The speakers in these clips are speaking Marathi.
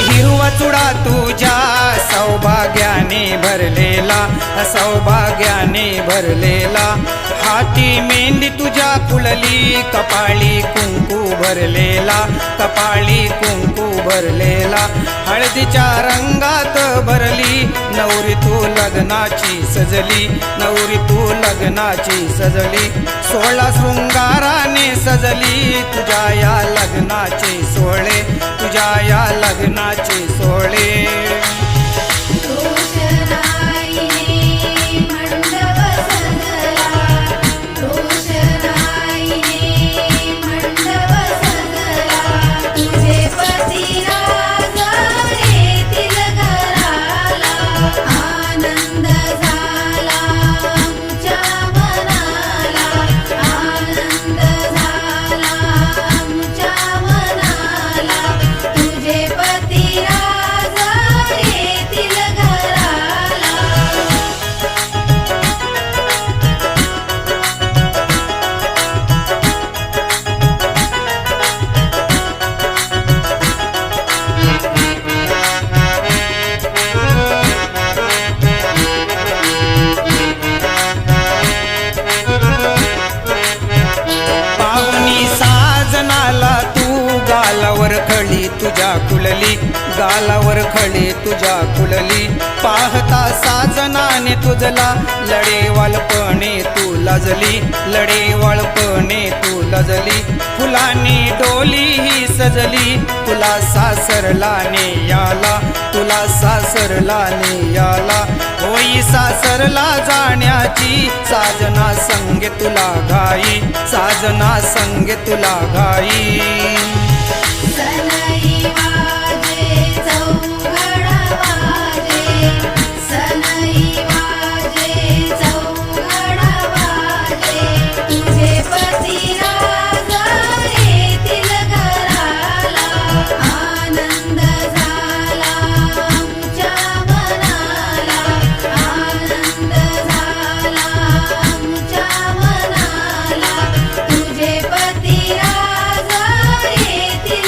हिरवा चुडा तुझ्या सौभाग्याने भरलेला, सौभाग्याने भरलेला, हाती मेहंदी तुझ्या फुलली, कपाळी कुंकू भरलेला, कपाळी कुंकू भरलेला, हळदीच्या रंगात भरली, नवरी तू लग्नाची सजली, नवरी तू लग्नाची सजली, 16 शृंगाराने सजली, तुझ्या या लग्नाचे सोहळे, तुझ्या या लग्नाचे सोहळे। गालावर खळी तुझ्या कुलली, गालावर खळी तुझ्या कुलली, पाहता साजनाने तुझला, लडेवाळपणे तू लजली, लडेवाळपणे तू लजली, फुलांनी डोली ही सजली, तुला सासरला नेयाला, तुला सासरला नेयाला, होई सासरला जाण्याची, साजना संगे तुला घाई, साजना संगे तुला घाई। सनई वाजे चौघडा वाजे, सनई वाजे चौघडा वाजे, तुझे पती राजा येतील घराला, आनंद झाला आमच्या मनाला, आनंद झाला आमच्या मनाला, तुझे पती राजा येतील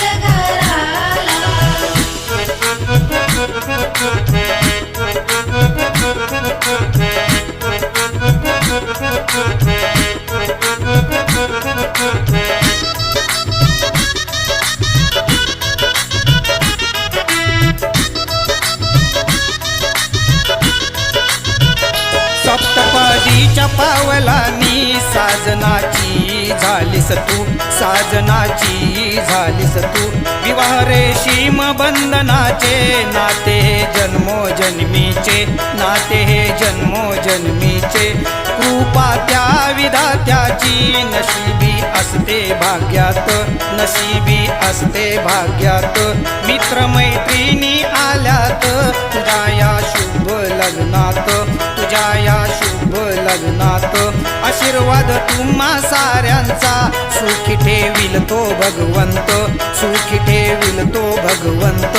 सप्तपदीच्या पावलांनी साजनाची झालीस तू, साजनाची झालीस तू, विवाह रेशीम बंधनाचे नाते जन्मोजन्मीचे, नाते हे जन्मोजन्मीचे, कृपा त्या विधात्याची, नशिबी असते भाग्यात, नशिबी असते भाग्यात, मित्रमैत्रिणी आल्यात तुझ्या या शुभ लग्नात, तुझ्या या शुभ लग्नात, आशीर्वाद तुम्हा साऱ्यांचा, सुखी ठेविल तो भगवंत, सुखी ठेविल तो भगवंत।